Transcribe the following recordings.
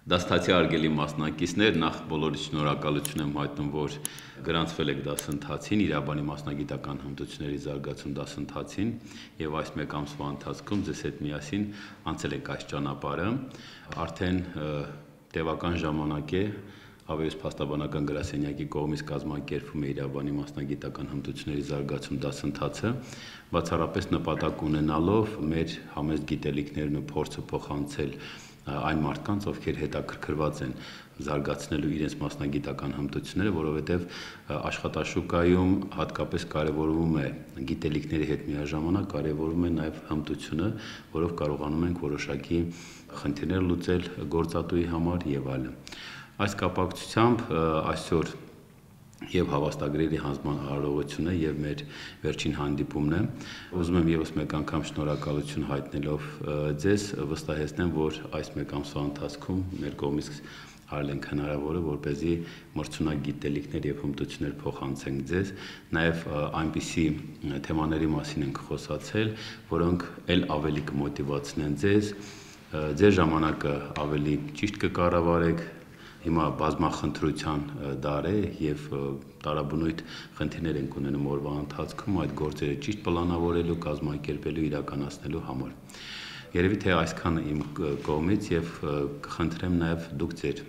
Դասընթացի արգելի մասնակիցներ, նախ բոլորից շնորհակալություն եմ հայտնում, որ գրանցվել եք դասընթացին, իրավաբանի մասնագիտական հմտությունների զարգացում դասընթացին եւ այս մեկ ամսվա ընթացքում ձեզ հետ միասին անցել եք այս ճանապարհը, արդեն տևական ժամանակ է Ավերս փաստաբանական գրասենյակի կողմից կազմակերպվում է իրավաբանի մասնագիտական հմտությունների զարգացում դասընթացը, բացառապես նպատակ ունենալով մեր համեստ գիտելիքներն ու փորձը փոխանցել այն մարդկանց, ովքեր հետաքրքրված են զարգացնելու իրենց մասնագիտական հմտությունները, որովհետև աշխատաշուկայում հատկապես կարևորվում է գիտելիքների հետ միաժամանակ կարևորվում է նաև հմտությունը, որով կարողանում ենք որոշակի խնդիրներ լուծել գործատուի համար եւ այլն։ Այս կապակցությամբ այսօր եւ հավաստագրերի հանձնման արարողությունը եւ մեր վերջին հանդիպումն է։ Ուզում եմ եւս մեկ անգամ շնորհակալություն հայտնելով ձեզ վստահեցնեմ, որ այս մեկ ամսվա ընթացքում մեր կողմից արել ենք հնարավորը, որպեսզի մրցունակ գիտելիքներ եւ հմտություններ փոխանցենք ձեզ, նաեւ այնպիսի թեմաների մասին ենք խոսացել, որոնք ել ավելի կմոտիվացնեն ձեզ, ձեր ժամանակը ավելի ճիշտ կկառավարեք։ Հիմա բազմախնդրության դար է եւ տարաբնույթ խնդիրներ ենք ունենում օրվա ընթացքում այդ գործերը ճիշտ պլանավորելու, կազմակերպելու, իրականացնելու համար։ Երևի թե այսքանը իմ կողմից եւ կխնդրեմ նաեւ դուք ձեր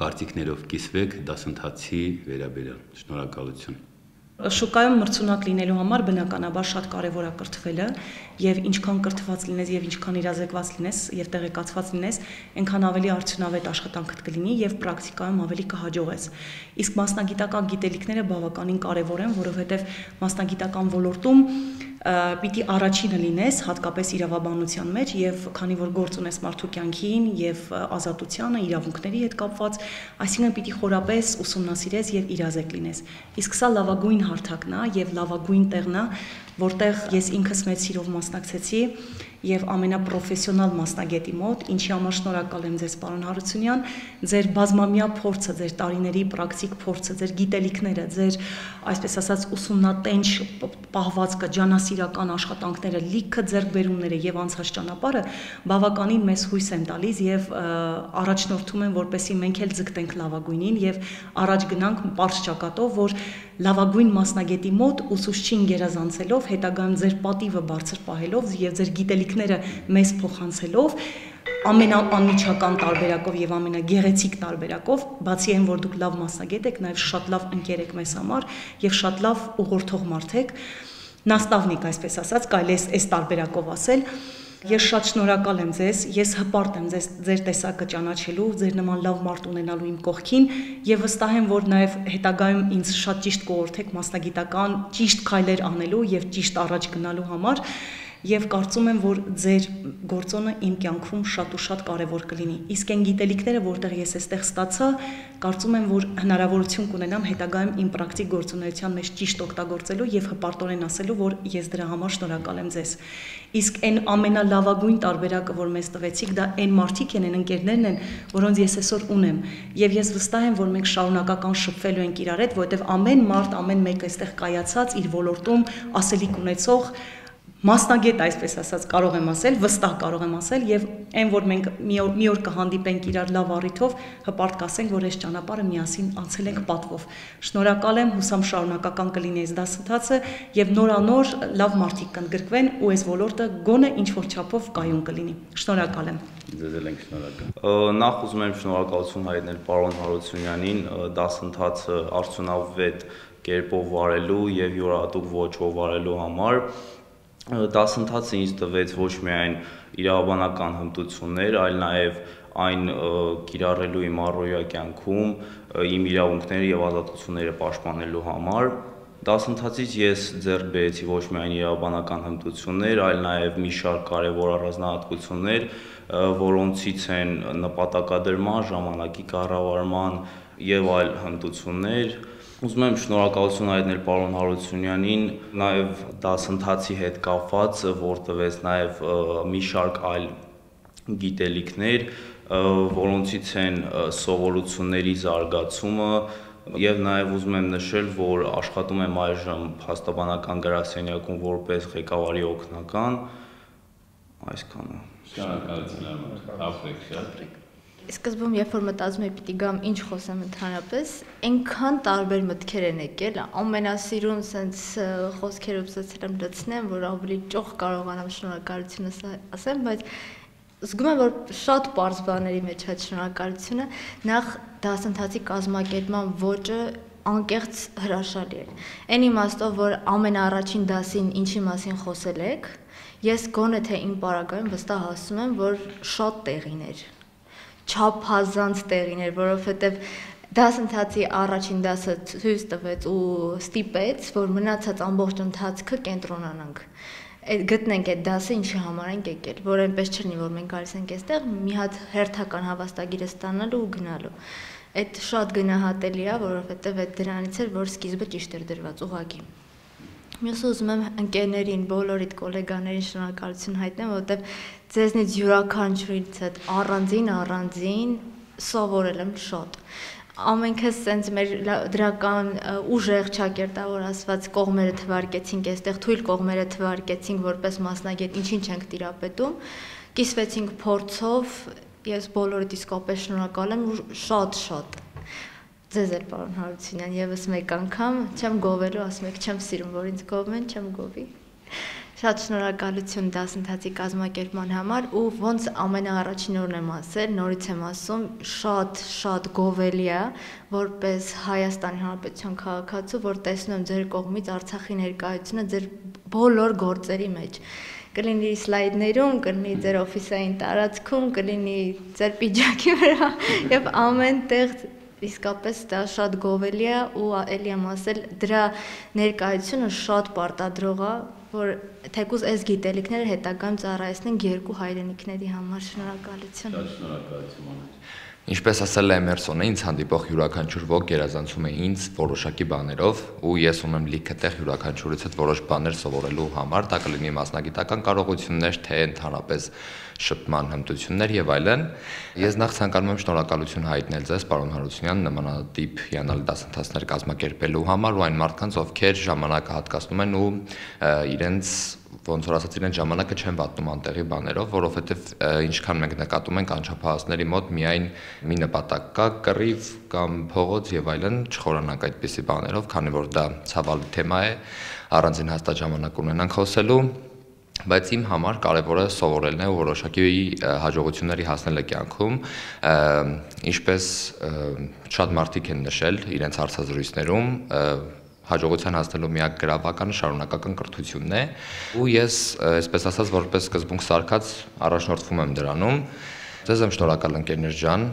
կարծիքներով կիսվեք դասընթացի վերաբերյալ։ Շնորհակալություն։ Շուկայում մրցունակ լինելու համար բնականաբար շատ կարևոր է կրթվելը եւ ինչքան կրթված լինես եւ ինչքան իրազեկված լինես եւ տեղեկացված լինես, այնքան ավելի արդյունավետ աշխատանքդ կլինի եւ պրակտիկայում ավելի կհաջողես։ Իսկ մասնագիտական գիտելիքները բավականին կարևոր են, որովհետեւ մասնագիտական ոլորտում պիտի առաջինը լինես, հատկապես իրավաբանության մեջ եւ քանի որ գործ ունես մարդու կյանքին եւ ազատությանը, իրավունքների հետ կապված, այսինքն պիտի խորապես ուսումնասիրես եւ իրազեկ լինես։ Իսկ սա լավագույն հարթակն է եւ լավագույն տեղն է, որտեղ ես ինքս մեծ սիրով մասնակցեցի եւ ամենապրոֆեսիոնալ մասնագետի մոտ, ինչի համար շնորհակալ եմ ձեզ, պարոն Հարությունյան, ձեր բազմամյա փորձը, ձեր տարիների պրակտիկ փորձը, ձեր գիտելիքները, ձեր, այսպես ասած, ուսումնատենչ պահվածքը, ջանասիրական աշխատանքները, լիքը ձեռքբերումները եւ անցած ճանապարհը բավականին մեծ հույս են տալիս եւ առաջնորդում են, որպեսզի մենք էլ ձգտենք լավագույնին եւ առաջ գնանք པարզ ճակատով, որ լավագույն մասնագետի մոտ ուսուցչին գերազանցելով, հետագայում ձեր պատիվը բարձր պահելով եւ ձեր գիտելիքները մեզ փոխանցելով ամենաանմիջական տարբերակով եւ ամենագեղեցիկ տարբերակով, բացի այն, որ դուք լավ մասնագետ եք, նաեւ շատ լավ ընկեր եք մեզ համար եւ շատ լավ ուղղորդող մարդ եք, նաստավնիկ, այսպես ասած, կարելի է այս տարբերակով ասել։ Ես շատ շնորհակալ եմ ձեզ, ես հպարտ եմ ձեր տեսակը ճանաչելու, ձեր նման լավ մարդ ունենալու իմ կողքին եւ վստահ եմ, որ նաեւ հետագայում ինձ շատ ճիշտ կողորթեք մասնագիտական ճիշտ քայլեր անելու եւ ճիշտ առաջ գնալու համար եւ կարծում եմ, որ ձեր գործոնը իմ կյանքում շատ ու շատ կարեւոր կլինի։ Իսկ այն գիտելիքները, որտեղ ես այստեղ ստացա, կարծում եմ, որ հնարավորություն կունենամ հետագայում իմ պրակտիկ գործունեության մեջ ճիշտ օգտագործելու եւ հպարտորեն ասելու, որ ես դրա համար շնորհակալ եմ ձեզ։ Իսկ այն ամենալավագույն տարբերակը, որ մեզ տվեցիք, դա այն մարդիկ են, այն ընկերներն են, որոնց ես այսօր ունեմ։ Եվ ես վստահ եմ, որ մենք շարունակական շփվելու ենք իրար հետ, որովհետեւ ամեն մարդ, ամեն մեկ այստեղ կայացած իր ոլորտում ասելիք ունեցող մասնագետ, այսպես ասած, կարող եմ ասել, վստահ կարող եմ ասել եւ այն, որ մենք մի օր կհանդիպենք իրար լավ առիթով, հպարտ կասենք, որ այս ճանապարհը միասին անցել ենք պատվով։ Շնորհակալ եմ, հուսամ շարունակական կլինի այս դասընթացը եւ նորանոր լավ մարդիկ կընդգրկվեն ու այս ոլորտը գոնե ինչ որ չափով կայուն կլինի։ Շնորհակալ եմ։ Ձեզ էլ ենք շնորհակալ։ Նախ ուզում եմ շնորհակալություն հայտնել պարոն Հարությունյանին դասընթացը արդյունավետ կերպով վարելու եւ յուրահատուկ ոճով վարելու համար։ Դասընթացը ինձ տվեց ոչ միայն իրավաբանական հմտություններ, այլ նաև այն կիրառելու իմ առօրյա կյանքում, իմ իրավունքները եւ ազատությունները պաշտպանելու համար։ Դասընթացից ես ձեռք բերեցի ոչ միայն իրավաբանական հմտություններ, այլ նաև մի շարք կարևոր առանձնահատկություններ, որոնցից են նպատակադրման, ժամանակի կառավարման եւ այլ հմտություններ։ Ուզում եմ շնորհակալություն հայտնել պարոն Հարությունյանին նաև դասընթացի հետ կապված, որ տվեց նաև մի շարք այլ գիտելիքներ, որոնցից են սովորությունների զարգացումը եւ նաև ուզում եմ նշել, որ աշխատում եմ այժմ փաստաբանական գրասենյակում որպես ղեկավարի օգնական, այսքանը։ Շնորհակալություն, ապրեք շատ։ Սկզբում երբ որ մտածում եմ պիտի գամ ինչ խոսեմ ընդհանրապես, այնքան տարբեր մտքեր են եկել, ամենասիրուն sense խոսքերով ցածր եմ լցնեմ, որ ավելի ճոխ կարողանամ շնորհակալություն ասեմ, բայց զգում եմ, որ շատ պարզ բաների մեջ այդ շնորհակալությունը նախ դասընթացի կազմակերպման ոճը անկեղծ հրաշալի էր։ Այն իմաստով, որ ամենաառաջին դասին ինչի մասին խոսել եք, ես գոնե թե իմ պարագայում վստահ ասում եմ, որ շատ տեղին էր, չափազանց տեղին էր, որովհետև դասընթացի առաջին դասը ցույց տվեց ու ստիպեց, որ մնացած ամբողջ ընթացքը կենտրոնանանք։ Գտնենք այդ դասը ինչի համար ենք եկել, որ այնպես չլինի, որ մենք գալիս ենք այստեղ մի հատ հերթական հավաստագիրը ստանալու ու գնալու։ Այդ շատ գնահատելի է, որովհետև այդ դրանից էր, որ սկիզբը ճիշտ էր դրված ուղղակի։ Մյուսը ուզում եմ ընկերներին, բոլորիդ գոլեգաներին շնորհակալություն հայտնեմ, որովհետև ձեզնից յուրաքանչյուրից հետ առանձին սովորել եմ շատ։ Ամենքս sense մեր դրական ուժեղ ճակերտավոր ասված կողմերը թվարկեցինք, այստեղ թույլ կողմերը թվարկեցինք, որպես մասնագետ ինչին չենք տիրապետում, կիսվեցինք փորձով, ես բոլորիդ իսկապես շնորհակալ եմ ու շատ ձեզ էլ պարոն Հարությունյան, եւս մեկ անգամ չեմ գովելու, ասում եք չեմ սիրում, որ ինձ գովեն, չեմ գովի։ Շատ շնորհակալություն դասընթացի կազմակերպման համար ու ոնց ամենաառաջին օրն եմ ասել, նորից եմ ասում, շատ գովելի է, որպես Հայաստանի Հանրապետության քաղաքացու, որ տեսնում եմ ձեր կողմից Արցախի ներկայությունը ձեր բոլոր գործերի մեջ։ Կլինի սլայդներում, կլինի ձեր օֆիսային տարածքում, կլինի ձեր պիջակի վրա եւ ամեն տեղ իսկապես դա շատ գովելի է ու ելի եմ ասել դրա ներկայությունը շատ պարտադրող է, որ թեկուզ այս գիտելիքները հետագայում ծառայեցնենք երկու հայրենիքների համար։ Շնորհակալություն։ Շատ շնորհակալություն։ Ինչպես ասել է Էմերսոնը, ինձ հանդիպող յուրաքանչյուր ոք գերազանցում է ինձ որոշակի բաներով ու ես ունեմ լիքը տեղ յուրաքանչյուրից հետ որոշ բաներ սովորելու համար, դա կլինի մասնագիտական կարողություններ, թե ընդհանրապես շփման հմտություններ եւ այլն։ Ես նախ ցանկանում եմ շնորհակալություն հայտնել ձեզ, պարոն Հարությունյան, նմանատիպ հիանալի դասընթացներ կազմակերպելու համար ու այն մարդկանց, ովքեր ժամանակը հատկացնում են ու իրենց ոնց որ ասած իրեն ժամանակը չեն վատնում անտեղի բաներով, որովհետև ինչքան մենք նկատում ենք անչափահասների մոտ միայն մի նպատակ կա, կռիվ կամ փողոց եւ այլն, չխորանանք այդպիսի բաներով, քանի որ դա ցավալի թեմա է, առանձին հաստատ ժամանակ ունենանք խոսելու, բայց իմ համար կարևորը սովորելն է ու որոշակի հաջողությունների հասնելը կյանքում, ինչպես շատ մարդիկ են նշել իրենց հարցազրույցներում, հաջողության հասնելու միակ գրավականը շարունակական կրթությունն է ու ես այսպես ասած որպես սկզբունք սարքած առաջնորդվում եմ դրանում։ Ձեզ եմ շնորհակալ ընկերներ ջան,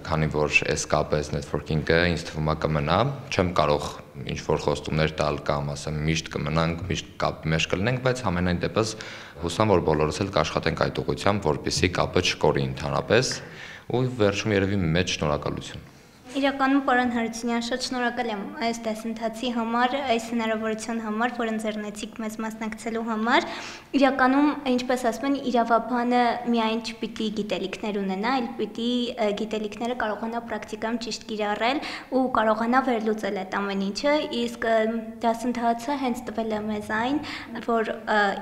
քանի որ այս կապը, այս networking-ը ինձ թվում է կմնա, չեմ կարող ինչ որ խոստումներ տալ կամ ասեմ միշտ կմնանք, միշտ կապի մեջ կլինենք, բայց համենայն դեպս հուսամ որ բոլորս էլ կաշխատենք այդ ուղղությամբ, որպեսզի կապը չկորի ընդհանրապես ու վերջում երևի մեծ շնորհակալություն։ Իրականում պարոն Հարությունյան, շատ շնորհակալ եմ այս դասընթացի համար, այս հնարավորության համար, որ ընձեռնեցիք մեզ մասնակցելու համար։ Իրականում, ինչպես ասում են, իրավաբանը միայն չպիտի գիտելիքներ ունենա, այլ պիտի գիտելիքները կարողանա պրակտիկայում ճիշտ կիրառել ու կարողանա վերլուծել այդ ամեն ինչը, իսկ դասընթացը հենց տվել է մեզ այն, որ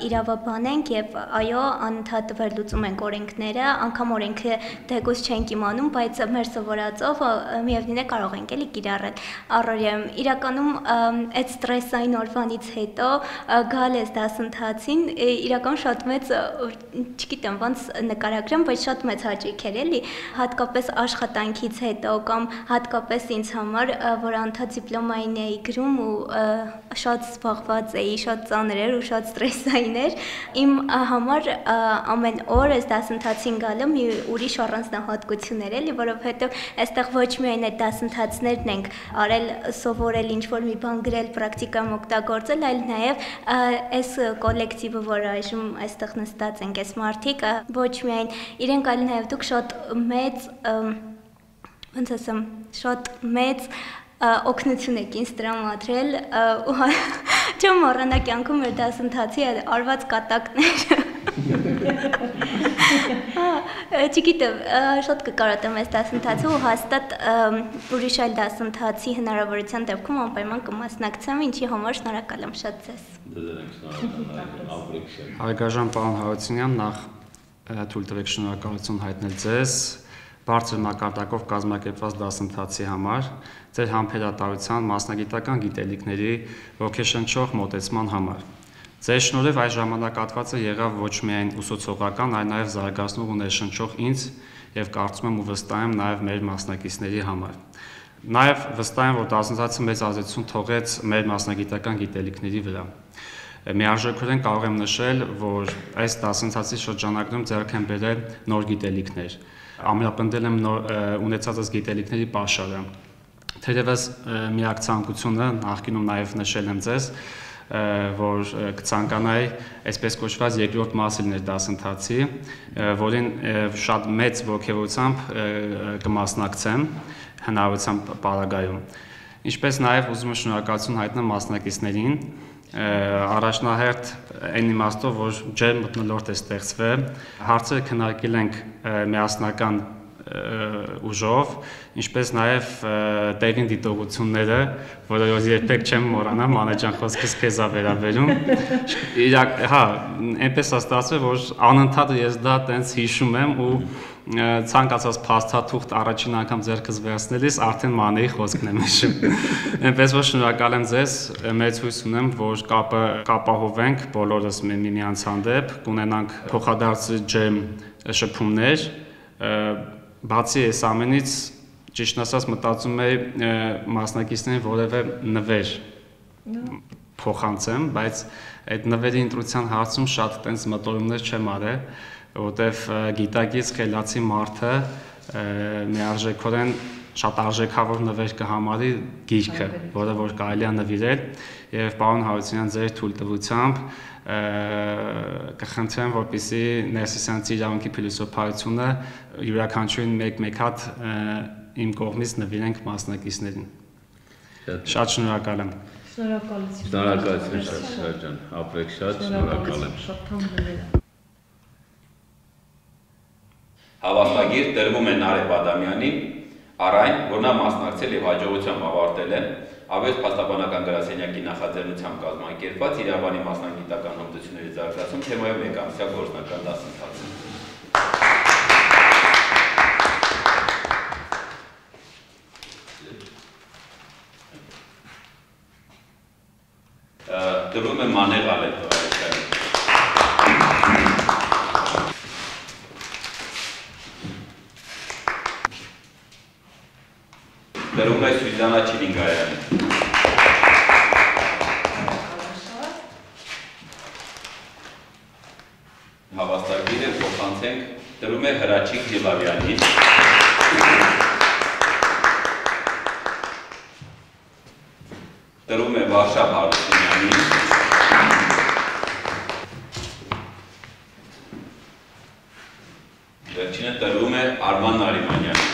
իրավաբան ենք եւ այո, անընդհատ վերլուծում ենք օրենքները, անգամ օրենքը դեգուս չենք իմանում, բայց մեր սովորածով միևնույն է կարող ենք էլի կիրառել առօրյայում։ Իրականում այդ ստրեսային օրվանից հետո գալ ես դասընթացին, իրական շատ մեծ, չգիտեմ, ոնց նկարագրեմ, բայց շատ մեծ հաճույք էր էլի, հատկապես աշխատանքից հետո կամ հատկապես ինձ համար, որ անդադ դիպլոմային էի գրում ու շատ զբաղված էի, շատ ծանր էր ու շատ ստրեսային էր։ Իմ համար ամեն օր այս դասընթացին գալը մի ուրիշ առանձնահատկություն էր էլի, որովհետև այստեղ ոչ միայն այդ դասընթացներն ենք արել, սովորել ինչ-որ մի բան գրել, պրակտիկայում օգտագործել, այլ նաև այս կոլեկտիվը, որ այժմ այստեղ նստած ենք, այս մարդիկ, ոչ միայն իրենք, այլ նաև դուք շատ մեծ, ոնց ասեմ, շատ մեծ օգնություն եք ինձ տրամադրել ու չեմ մոռանա կյանքում մեր դասընթացի արված կատակները։ Չգիտեմ, շատ կկարոտեմ այս դասընթացը ու հաստատ ուրիշ այլ դասընթացի հնարավորության դեպքում անպայման կմասնակցեմ, ինչի համար շնորհակալ եմ շատ ձեզ։ Հայգաժան պարոն Հարությունյան, նախ թույլ տվեք շնորհակալություն հայտնել ձեզ, բարձր մակարդակով կազմակերպված դասընթացի համար, ձեր համբերատարության, մասնագիտական գիտելիքների ոգեշնչող մոտեցման համար։ Ձեր շնորհիվ այս ժամանակահատվածը եղավ ոչ միայն ուսուցողական, այլ նաև զարգացնող ու ներշնչող ինձ եւ կարծում եմ ու վստահ եմ նաև մեր մասնակիցների համար։ Նաև վստահ եմ, որ դասընթացը մեծ ազդեցություն թողեց մեր մասնագիտական գիտելիքների վրա։ Միարժեքորեն կարող եմ նշել, որ այս դասընթացի շրջանակում ձեռք եմ բերել նոր գիտելիքներ, ամրապնդել եմ ունեցածս գիտելիքների պաշարը։ Թերևս միակ ցանկությունը նախկինում նաև նշել եմ ձեզ, որ կցանկանայի այսպես կոչված երկրորդ մասը լիներ դասընթացի, որին շատ մեծ ոգևորությամբ կմասնակցեմ հնարավորության պարագայում։ Ինչպես նաև ուզում եմ շնորհակալություն հայտնել մասնակիցներին, առաջնահերթ այն իմաստով, որ ջերմ մթնոլորտ է ստեղծվել, հարցերը քննարկել ենք միասնական ուժով, ինչպես նաև տեղին դիտողությունները, որը երբեք չեմ մոռանա, Մանե ջան, խոսքս քեզ է վերաբերում։ Հա, այնպես է ստացվել, որ անընդհատ ես դա տենց հիշում եմ ու ցանկացած փաստաթուղթ առաջին անգամ ձեռքս վերցնելիս արդեն Մանեի խոսքն եմ հիշում։ Այնպես որ շնորհակալ եմ ձեզ, մեծ հույս ունեմ, որ կապը կապահովենք բոլորս միմյանց հանդեպ, կունենանք փոխադարձ ջերմ շփումներ։ Բացի այս ամենից, ճիշտ ասած, մտածում եմ մասնակիցներին որևէ նվեր փոխանցեմ, բայց այդ նվերի ընտրության հարցում շատ տենց մտորումներ չեմ արել, որովհետև գիտակից խելացի մարդը միարժեքորեն շատ արժեքավոր նվեր կհամարի գիրքը, որը որ կարելի է նվիրել, եւ պարոն Հարությունյան, ձեր թույլտվությամբ կխնդրեմ, որպեսզի ներսիսյանցի իրավունքի փիլիսոփայությունը յուրաքանչյուրին մեկ հատ իմ կողմից նվիրենք մասնակիցներին։ Շատ շնորհակալ եմ։ Շնորհակալություն։ Շնորհակալություն շատ ջան, ապրեք շատ, շնորհակալ եմ։ Շատ թանկ նվեր։ Հավաստագիր տրվում է Նարեկ Բադամյանի առայն, որ նա մասնակցել եւ հաջողությամբ ավարտել է Ավետ փաստաբանական գրասենյակի նախաձեռնությամբ կազմակերպված իրավաբանի մասնագիտական հմտությունների զարգացում թեմայով մեկամսյա գործնական դասընթացը։ Տրվում է Մանե Ղալեթովյանի։ Տրվում է Սյուզաննա Չիլինգայանի։ Հավաստագիրը փոխանցենք, տրվում է Հրաչիկ Ջիլավյանի։ Տրվում է Վարշավ Հարությունյանի։ Վերջինը տրվում է Արման Նարիմանյանի։